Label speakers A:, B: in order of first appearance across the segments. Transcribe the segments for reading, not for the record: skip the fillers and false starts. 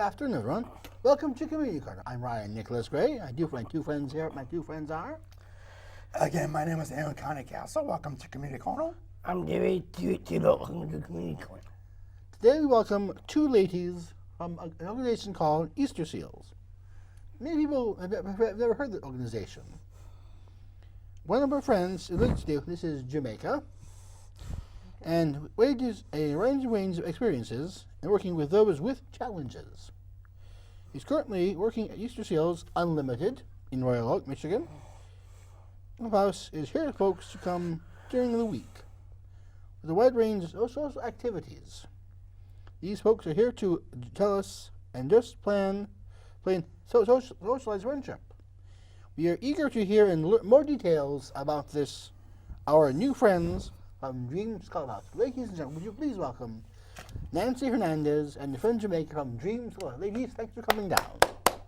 A: afternoon, everyone. Welcome to Community Corner. I'm Ryan Nicholas Gray. I do find two friends here. My two friends are...
B: Again, my name is Aaron Connie Castle. Welcome to Community Corner.
C: I'm DeWitt. Welcome to Community Corner.
A: Today we welcome two ladies from an organization called Easterseals. Many people have never heard of the organization. One of our friends, this is Jamaica, and wages a range of experiences in working with those with challenges. He's currently working at Easterseals Unlimited in Royal Oak, Michigan. Clubhouse is here for folks to come during the week with a wide range of social activities. These folks are here to tell us and just plain socialize friendship. We are eager to hear and learn more details about this, our new friends from Dreams Clubhouse. Ladies and gentlemen, would you please welcome Nancy Hernandez and your friend Jamaica from Dreams Clubhouse. Ladies, thanks for coming down.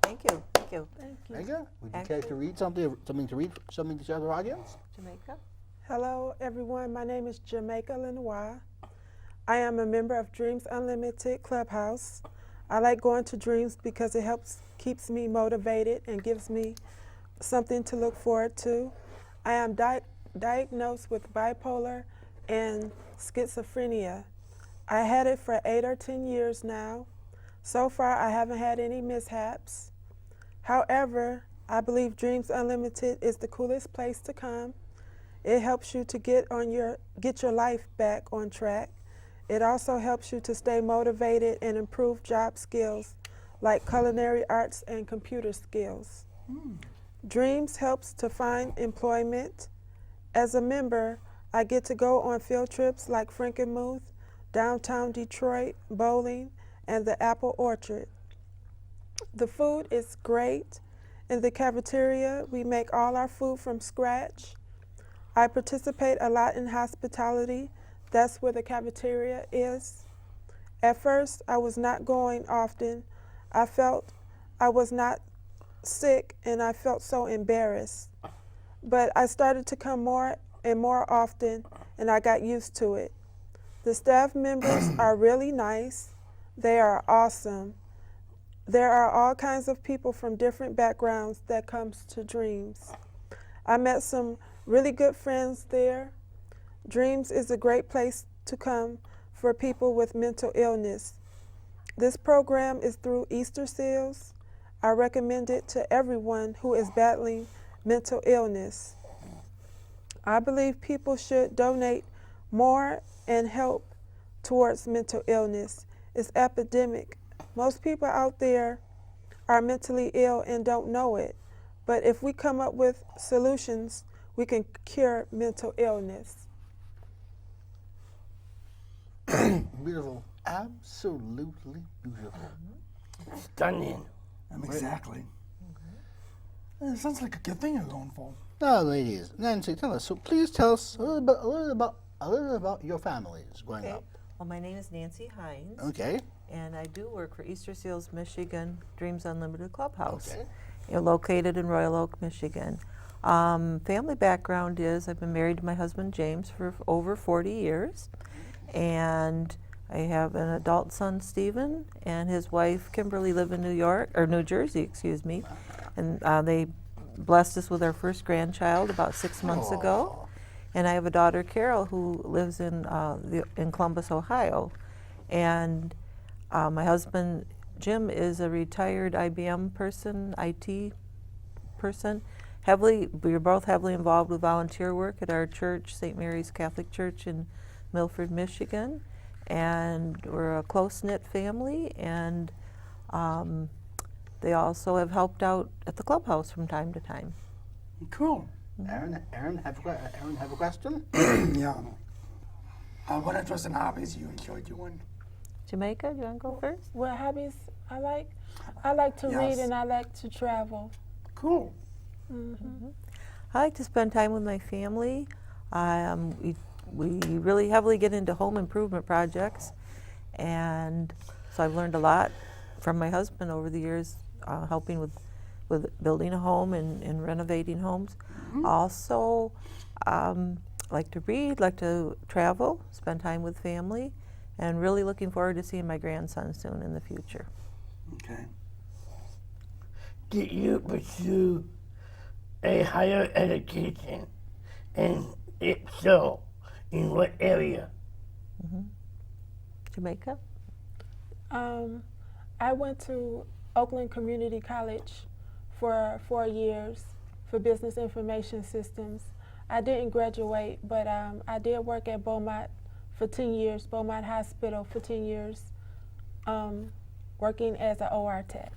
D: Thank you. Thank you.
A: Jamaica, would you care to read something to share with our audience?
D: Jamaica.
E: Hello, everyone. My name is Jamaica LeNoir. I am a member of Dreams Unlimited Clubhouse. I like going to Dreams because it keeps me motivated and gives me something to look forward to. I am diagnosed with bipolar and schizophrenia. I had it for 8 or 10 years now. So far, I haven't had any mishaps. However, I believe Dreams Unlimited is the coolest place to come. It helps you to get your life back on track. It also helps you to stay motivated and improve job skills like culinary arts and computer skills. Dreams helps to find employment. As a member, I get to go on field trips like Frankenmuth, downtown Detroit, bowling, and the apple orchard. The food is great. In the cafeteria, we make all our food from scratch. I participate a lot in hospitality. That's where the cafeteria is. At first, I was not going often. I felt I was not sick and I felt so embarrassed. But I started to come more and more often and I got used to it. The staff members are really nice. They are awesome. There are all kinds of people from different backgrounds that comes to Dreams. I met some really good friends there. Dreams is a great place to come for people with mental illness. This program is through Easterseals. I recommend it to everyone who is battling mental illness. I believe people should donate more and help towards mental illness. It's epidemic. Most people out there are mentally ill and don't know it. But if we come up with solutions, we can cure mental illness.
A: Beautiful. Absolutely beautiful.
C: Stunning.
B: Exactly. It sounds like a good thing you're going for.
A: Now, ladies, Nancy, please tell us a little bit about your families growing up.
D: Well, my name is Nancy Heinz.
A: Okay.
D: And I do work for Easterseals, Michigan, Dreams Unlimited Clubhouse.
A: Okay.
D: You're located in Royal Oak, Michigan. Family background is I've been married to my husband James for over 40 years. And I have an adult son, Stephen, and his wife, Kimberly, live in New Jersey, and they blessed us with our first grandchild about 6 months ago. And I have a daughter, Carol, who lives in Columbus, Ohio. And my husband, Jim, is a retired IBM person, IT person. We're both heavily involved with volunteer work at our church, St. Mary's Catholic Church in Milford, Michigan. And we're a close-knit family, and they also have helped out at the clubhouse from time to time.
B: Cool.
A: Aaron, have a question?
B: Yeah. What interests and hobbies you enjoy doing?
D: Jamaica, do you want to go first?
E: What hobbies I like? I like to read
B: Yes.
E: and I like to travel.
B: Cool.
D: I like to spend time with my family. We really heavily get into home improvement projects, and so I've learned a lot from my husband over the years, helping with building a home and renovating homes. Also, like to read, like to travel, spend time with family, and really looking forward to seeing my grandson soon in the future.
B: Okay.
C: Did you pursue a higher education? And if so, in what area?
D: Jamaica?
E: I went to Oakland Community College for 4 years for business information systems. I didn't graduate, but I did work at Beaumont for 10 years, Beaumont Hospital for 10 years, working as an OR tech.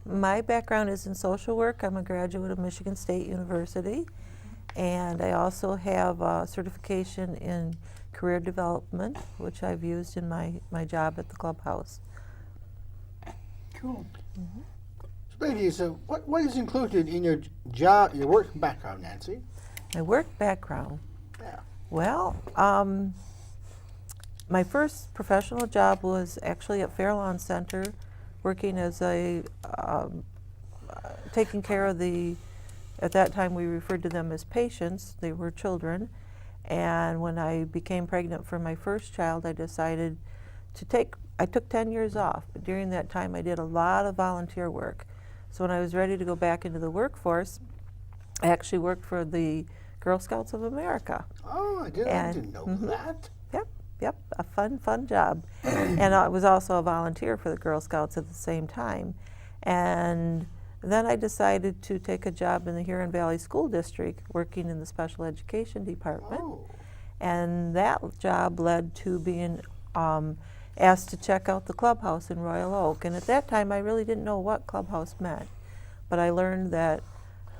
D: My background is in social work. I'm a graduate of Michigan State University, and I also have a certification in career development, which I've used in my job at the Clubhouse.
B: Cool.
A: So, ladies, what is included in your job, your work background, Nancy?
D: My work background.
A: Yeah.
D: Well, my first professional job was actually at Fairlawn Center, working as a taking care of the. At that time, we referred to them as patients. They were children, and when I became pregnant for my first child, I decided to take. I took 10 years off, but during that time, I did a lot of volunteer work. So when I was ready to go back into the workforce, I actually worked for the Girl Scouts of America.
A: Oh, I didn't know that.
D: Yep, a fun job. And I was also a volunteer for the Girl Scouts at the same time. And then I decided to take a job in the Huron Valley School District, working in the special education department.
A: Oh.
D: And that job led to being asked to check out the Clubhouse in Royal Oak. And at that time, I really didn't know what Clubhouse meant. But I learned that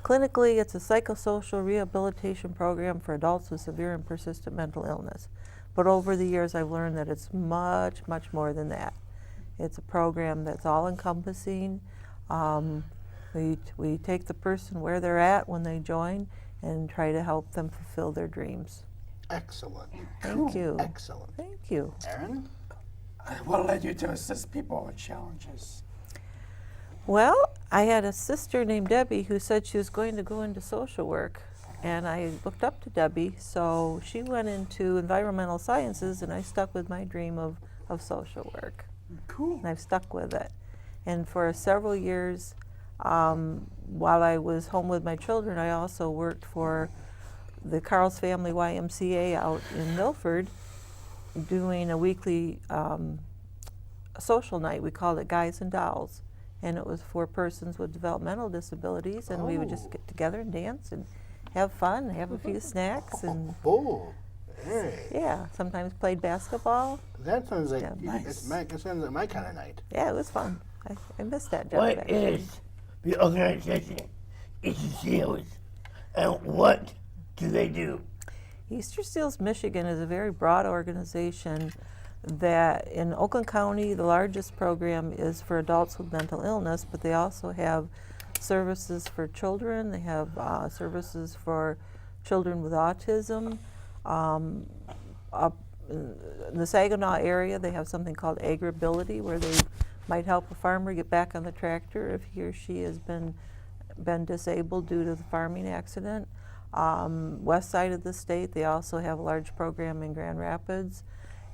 D: clinically, it's a psychosocial rehabilitation program for adults with severe and persistent mental illness. But over the years, I've learned that it's much more than that. It's a program that's all-encompassing. We take the person where they're at when they join and try to help them fulfill their dreams.
A: Excellent.
D: Thank you.
A: Excellent.
D: Thank you.
A: Aaron?
B: What led you to assist people with challenges?
D: Well, I had a sister named Debbie who said she was going to go into social work, and I looked up to Debbie, so she went into environmental sciences, and I stuck with my dream of social work.
B: Cool.
D: And I've stuck with it. And for several years, while I was home with my children, I also worked for the Carl's Family YMCA out in Milford, doing a weekly social night. We called it Guys and Dolls. And it was for persons with developmental disabilities, and we would just get together and dance and have fun, have a few snacks, and
A: Hey.
D: yeah, sometimes played basketball.
A: That sounds like
B: Nice.
A: that sounds like my kind of night.
D: Yeah, it was fun. I missed that job.
C: What
D: actually.
C: is the organization Easterseals, and what do they do?
D: Easterseals Michigan is a very broad organization that in Oakland County, the largest program is for adults with mental illness, but they also have services for children. They have services for children with autism. Up in the Saginaw area, they have something called Agribility, where they might help a farmer get back on the tractor if he or she has been disabled due to the farming accident. West side of the state, they also have a large program in Grand Rapids.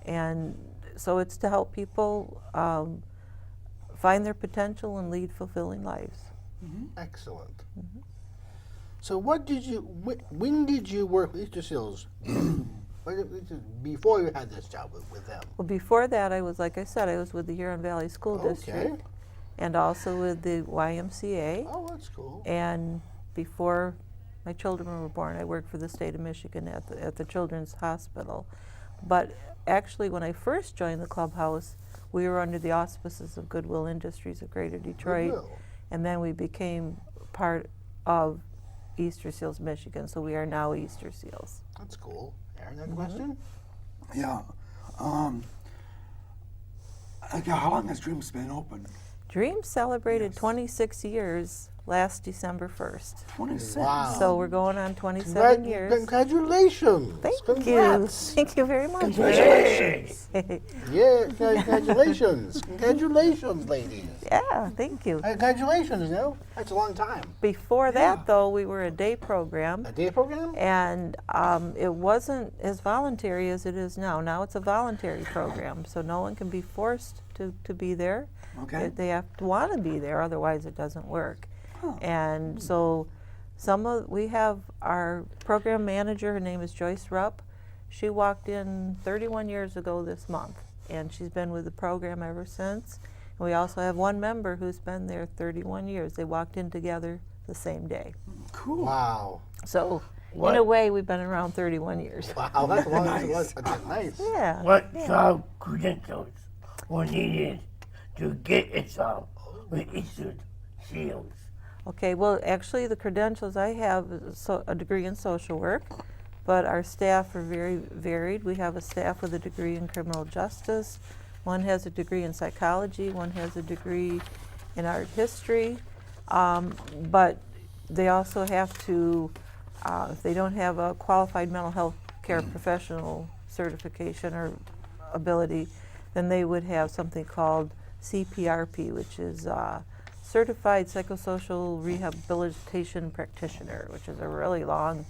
D: And so it's to help people find their potential and lead fulfilling lives.
A: Excellent. So when did you work with Easterseals? Before you had this job with them?
D: Well, before that, I was, like I said, I was with the Huron Valley School District and also with the YMCA.
A: Oh, that's cool.
D: And before my children were born, I worked for the state of Michigan at the Children's Hospital. But actually, when I first joined the Clubhouse, we were under the auspices of Goodwill Industries of Greater Detroit.
A: Goodwill.
D: And then we became part of Easterseals Michigan, so we are now Easterseals.
A: That's cool. Aaron, that question?
B: Yeah. How long has Dreams been open?
D: Dreams celebrated 26 years last December 1st.
B: 26.
A: Wow.
D: So we're going on 27 years.
A: Congratulations.
D: Thank
A: Congrats.
D: you. Thank you very much.
B: Congratulations.
A: Yeah, congratulations. Congratulations, ladies.
D: Yeah, thank you.
A: Congratulations, you know. That's a long time.
D: Before that, though, we were a day program.
A: A day program?
D: And it wasn't as voluntary as it is now. Now it's a voluntary program, so no one can be forced to be there.
B: Okay.
D: They have to want to be there, otherwise it doesn't work.
B: Huh.
D: And so we have our program manager, her name is Joyce Rupp. She walked in 31 years ago this month, and she's been with the program ever since. And we also have one member who's been there 31 years. They walked in together the same day.
B: Cool.
A: Wow.
D: So
C: What?
D: in a way, we've been around 31 years.
A: Wow, that's a long
B: Nice.
A: that's nice.
D: Yeah.
C: What job credentials were needed to get a job with Easterseals?
D: Okay, well, actually, the credentials I have is a degree in social work, but our staff are very varied. We have a staff with a degree in criminal justice. One has a degree in psychology. One has a degree in art history. But they also have to, if they don't have a qualified mental health care professional certification or ability, then they would have something called CPRP, which is Certified Psychosocial Rehabilitation Practitioner, which is a really long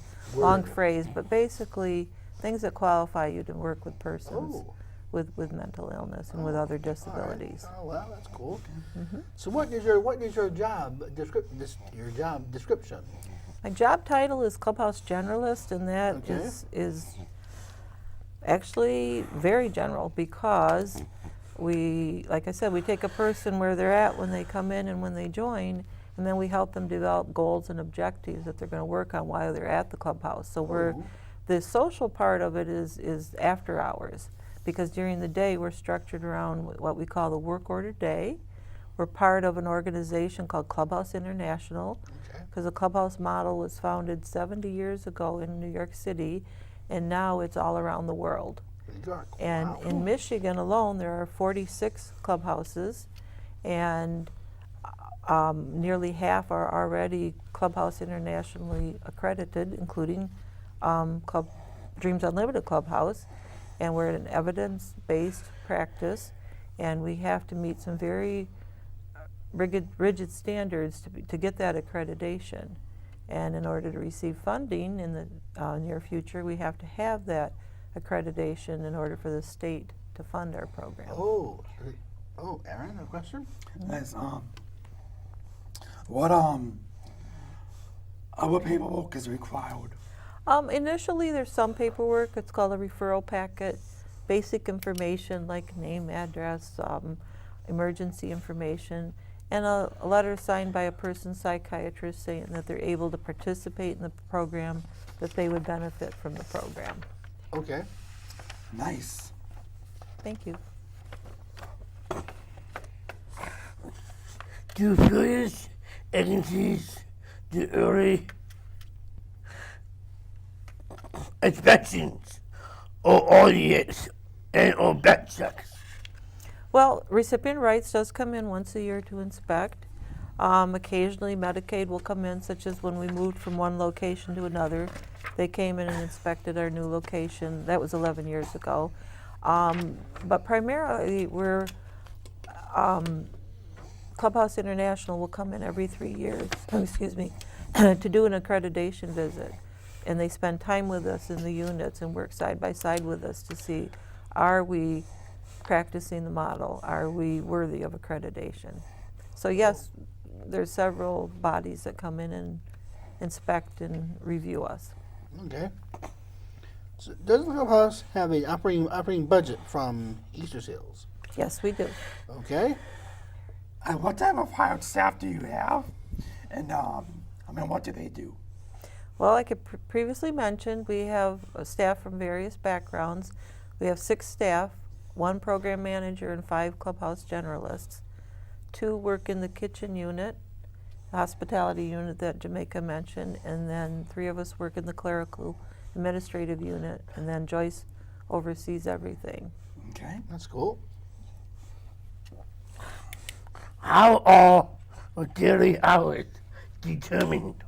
D: phrase, but basically things that qualify you to work with persons
A: Oh.
D: with mental illness and with other disabilities.
A: All right. Oh, well, that's cool. So what is your job description?
D: My job title is Clubhouse Generalist, and that
A: Okay.
D: is actually very general because like I said, we take a person where they're at when they come in and when they join, and then we help them develop goals and objectives that they're going to work on while they're at the clubhouse. So the social part of it is after hours, because during the day we're structured around what we call the work order day. We're part of an organization called Clubhouse International,
A: Okay.
D: because the Clubhouse model was founded 70 years ago in New York City, and now it's all around the world.
A: New York.
D: And
A: Wow.
D: in Michigan alone, there are 46 clubhouses, and nearly half are already Clubhouse internationally accredited, including Dreams Unlimited Clubhouse. And we're an evidence-based practice, and we have to meet some very rigid standards to get that accreditation. And in order to receive funding in the near future, we have to have that accreditation in order for the state to fund our program.
A: Oh, Aaron, a question?
B: Nice. What paperwork is required?
D: Initially, there's some paperwork. It's called a referral packet, basic information like name, address, emergency information, and a letter signed by a person's psychiatrist saying that they're able to participate in the program, that they would benefit from the program.
A: Okay.
B: Nice.
D: Thank you.
C: Do various agencies do early inspections or audits and/or back checks?
D: Well, recipient rights does come in once a year to inspect. Occasionally, Medicaid will come in, such as when we moved from one location to another. They came in and inspected our new location. That was 11 years ago. But primarily, we're Clubhouse International will come in every 3 years, excuse me, to do an accreditation visit. And they spend time with us in the units and work side by side with us to see, are we practicing the model? Are we worthy of accreditation? So yes, there's several bodies that come in and inspect and review us.
A: Okay. So does the Clubhouse have an operating budget from Easterseals?
D: Yes, we do.
A: Okay.
B: And what type of hired staff do you have? And what do they do?
D: Well, like I previously mentioned, we have staff from various backgrounds. We have 6 staff, 1 program manager and 5 Clubhouse generalists. 2 work in the kitchen unit, the hospitality unit that Jamaica mentioned, and then 3 of us work in the clerical administrative unit, and then Joyce oversees everything.
B: Okay.
A: That's cool.
C: How are the daily hours determined?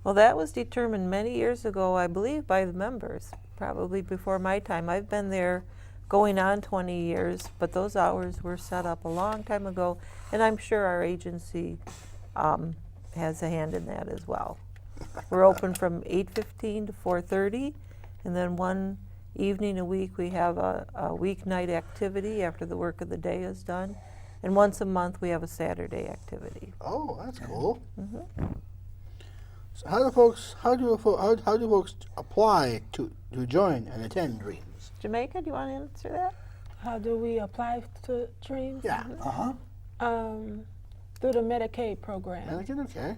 D: Well, that was determined many years ago, I believe, by the members, probably before my time. I've been there going on 20 years, but those hours were set up a long time ago, and I'm sure our agency has a hand in that as well. We're open from 8:15 to 4:30, and then one evening a week we have a weeknight activity after the work of the day is done, and once a month we have a Saturday activity.
A: Oh, that's cool.
D: Mm-hmm.
A: So how do folks apply to join and attend Dreams?
D: Jamaica, do you want to answer that?
E: How do we apply to Dreams?
A: Yeah.
E: Through the Medicaid program.
A: Okay.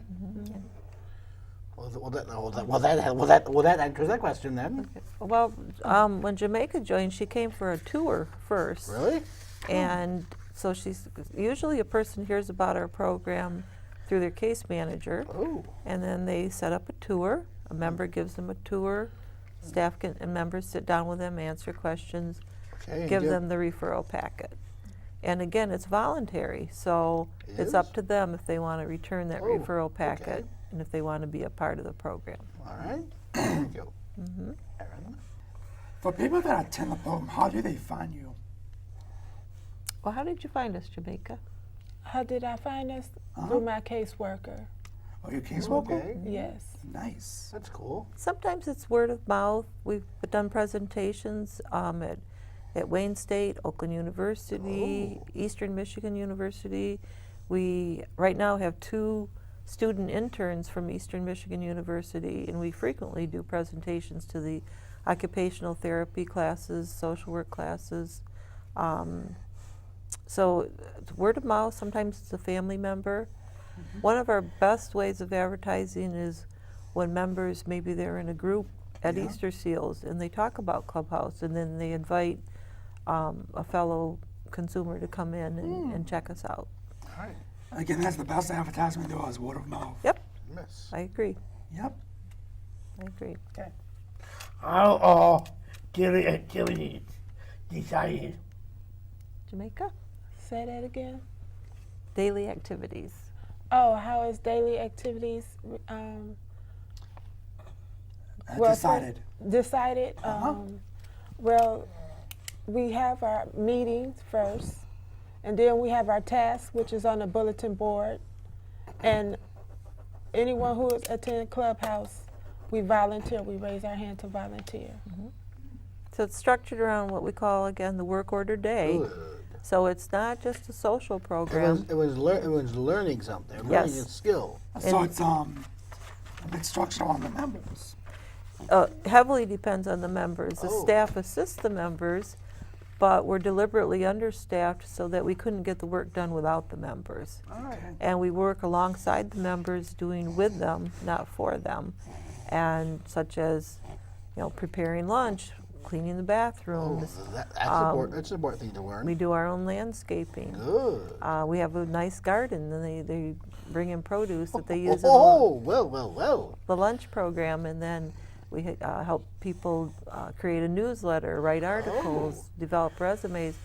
A: Well, that answers that question then.
D: Well, when Jamaica joined, she came for a tour first.
A: Really?
D: And so she's usually a person hears about our program through their case manager,
A: Oh.
D: and then they set up a tour. A member gives them a tour. Staff and members sit down with them, answer questions,
A: Okay.
D: give them the referral packet. And again, it's voluntary, so
A: It
D: it's
A: is?
D: up to them if they want to return that
A: Oh,
D: referral packet
A: okay.
D: and if they want to be a part of the program.
A: All right. Thank you.
D: Mm-hmm.
A: Aaron?
B: For people that attend the program, how do they find you?
D: Well, how did you find us, Jamaica?
E: How did I find this? Through my caseworker.
B: Oh, your caseworker?
A: Okay.
E: Yes.
B: Nice.
A: That's cool.
D: Sometimes it's word of mouth. We've done presentations at Wayne State, Oakland University, Eastern Michigan University. We right now have 2 student interns from Eastern Michigan University, and we frequently do presentations to the occupational therapy classes, social work classes. So it's word of mouth, sometimes it's a family member. One of our best ways of advertising is when members, maybe they're in a group at Easterseals and they talk about Clubhouse, and then they invite a fellow consumer to come in and check us out.
A: All right.
B: Again, that's the best advertisement there is, word of mouth.
D: Yep,
A: Yes.
D: I agree.
B: Yep.
D: I agree.
B: Okay.
C: How are daily activities decided?
D: Jamaica?
E: Say that again.
D: Daily activities.
E: Oh, how is daily activities well,
B: Decided.
E: decided? Well, we have our meetings first, and then we have our tasks, which is on the bulletin board. And anyone who is attending Clubhouse, we volunteer. We raise our hand to volunteer.
D: So it's structured around what we call, again, the work order day.
A: Good.
D: So it's not just a social
A: It
D: program.
A: was learning something, learning
D: Yes.
A: a skill.
B: So
D: And-
B: it's a big structure on the members.
D: Heavily depends on the members. The
A: Oh.
D: staff assists the members, but we're deliberately understaffed so that we couldn't get the work done without the members.
B: All right.
D: And we work alongside the members, doing with them, not for them, and such as, preparing lunch, cleaning the
A: Oh,
D: bathrooms.
A: that's important. That's an important thing to learn.
D: We do our own landscaping.
A: Good.
D: We have a nice garden, and they bring in produce that they use in
A: well.
D: the lunch program, and then we help people create a newsletter, write articles, develop resumes.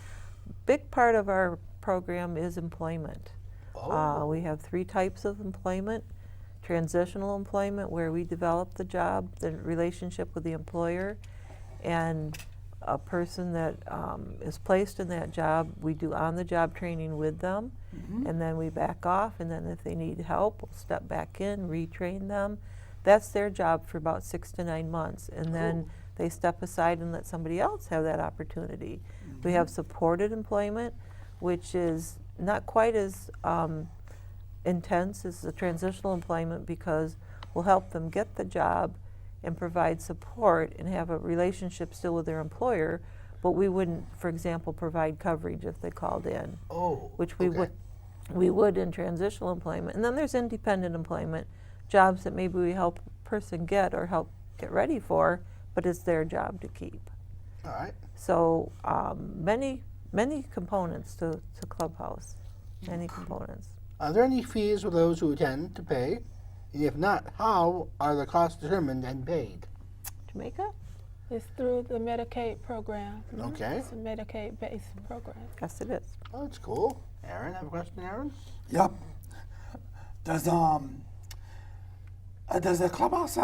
D: Big part of our program is employment. We have 3 types of employment. Transitional employment, where we develop the job, the relationship with the employer, and a person that is placed in that job, we do on-the-job training with them, and then we back off, and then if they need help, we'll step back in, retrain them. That's their job for about 6 to 9 months, and then they step aside and let somebody else have that opportunity. We have supported employment, which is not quite as intense as the transitional employment, because we'll help them get the job and provide support and have a relationship still with their employer, but we wouldn't, for example, provide coverage if they called in,
A: Oh.
D: which we
A: okay.
D: would in transitional employment. And then there's independent employment, jobs that maybe we help a person get or help get ready for, but it's their job to keep.
A: All right.
D: So many components to Clubhouse, many components.
A: Are there any fees for those who attend to pay? And if not, how are the costs determined and paid?
D: Jamaica?
E: It's through the Medicaid program.
A: Okay.
E: It's a Medicaid-based program.
D: Yes, it is.
A: Oh, that's cool. Aaron, have a question, Aaron?
B: Yep. Does the clubhouse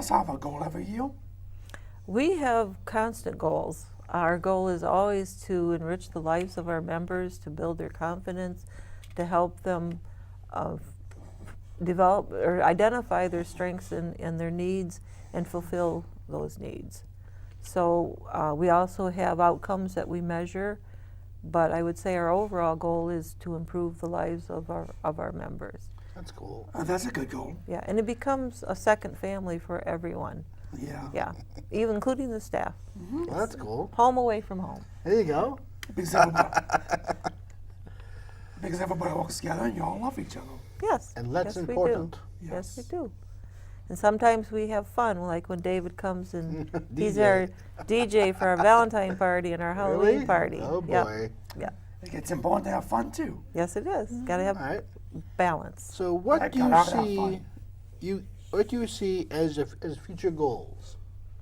B: have a goal every year?
D: We have constant goals. Our goal is always to enrich the lives of our members, to build their confidence, to help them develop or identify their strengths and their needs and fulfill those needs. So we also have outcomes that we measure, but I would say our overall goal is to improve the lives of our members.
A: That's cool.
B: That's a good goal.
D: Yeah, and it becomes a second family for everyone.
B: Yeah.
D: Yeah, even including the staff.
A: Well, that's cool.
D: Home away from home.
A: There you go.
B: Because everybody works together and you all love each other.
D: Yes.
A: And that's
D: yes,
A: important.
D: We do. Yes, we do. And sometimes we have fun, like when David comes and he's
A: DJ.
D: our DJ for our Valentine party and our Halloween
A: Really?
D: party.
A: Oh
D: Yep.
A: boy.
D: Yeah.
B: It's important to have fun too.
D: Yes, it is. Got to have
A: All right.
D: balance.
A: So what
B: I
A: do you
B: gotta have
A: see?
B: fun.
A: What do you see as future goals?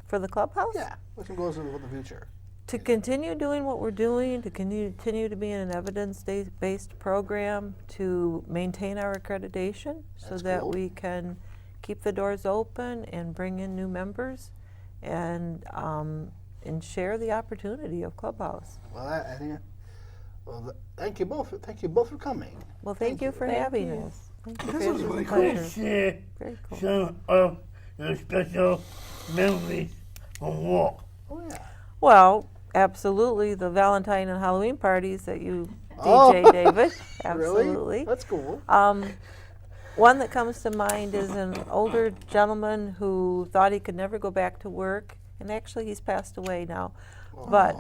D: For the clubhouse?
A: Yeah. What's some goals for the future?
D: To continue doing what we're doing, to continue to be in an evidence-based program, to maintain our accreditation so
A: That's
D: that
A: cool.
D: we can keep the doors open and bring in new members and share the opportunity of Clubhouse.
A: Well, I think. Well, thank you both. Thank you both for coming.
D: Well, thank you for having us. Thank you.
B: This
D: for
B: was
D: having
B: really
D: us.
B: cool.
C: Let's share
D: Very cool.
C: some of the special memories from walk.
A: Oh yeah.
D: Well, absolutely, the Valentine and Halloween parties that you
A: Oh.
D: DJ, David. Absolutely.
A: Really? That's cool.
D: One that comes to mind is an older gentleman who thought he could never go back to work, and actually he's passed away now. But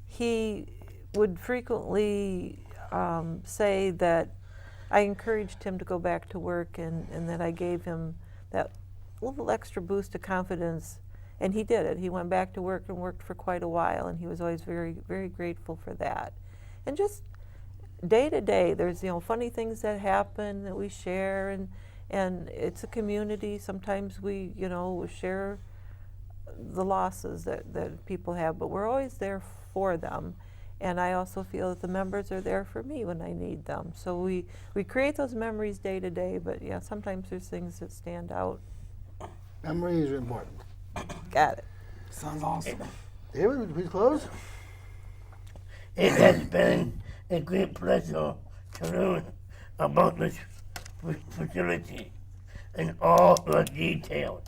D: he would frequently say that I encouraged him to go back to work and that I gave him that little extra boost of confidence. And he did it. He went back to work and worked for quite a while, and he was always very, very grateful for that. And just day to day, there's funny things that happen that we share, and it's a community. Sometimes we share the losses that people have, but we're always there for them. And I also feel that the members are there for me when I need them. So we create those memories day to day, but yeah, sometimes there's things that stand out.
A: Memories are important.
D: Got it.
B: Sounds awesome.
A: David, would you please close?
C: It has been a great pleasure to learn about this facility and all the details.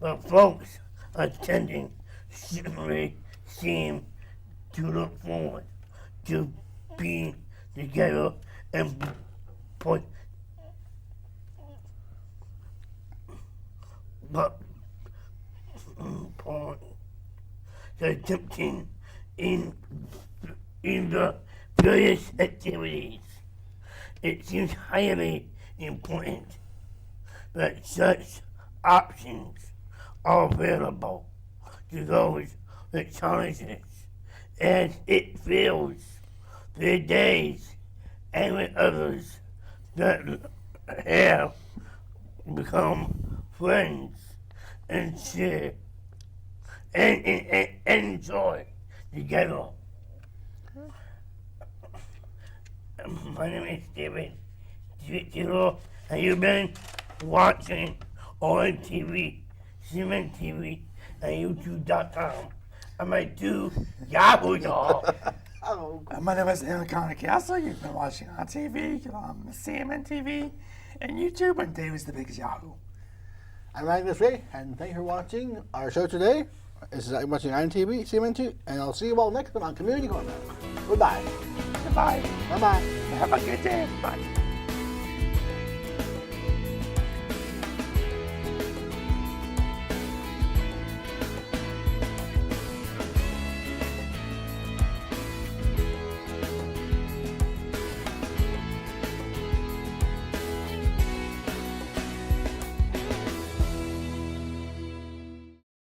C: The folks attending certainly seem to look forward to being together and put attempting in the various activities. It seems highly important that such options are available to those with challenges, as it fills their days and with others that have become friends and share and enjoy together. My name is David. Have you been watching ONTV, Seaman TV, and YouTube.com? And my two Yahoo y'all.
B: My name is Aaron Castle. You've been watching on TV, CMN TV, and YouTube, and David's the biggest Yahoo.
A: I'm Magnus Ray, and thank you for watching our show today. This is watching ONTV, CMN2, and I'll see you all next time on Community Corner. Goodbye.
B: Goodbye.
A: Bye-bye.
B: Have a good day, everybody.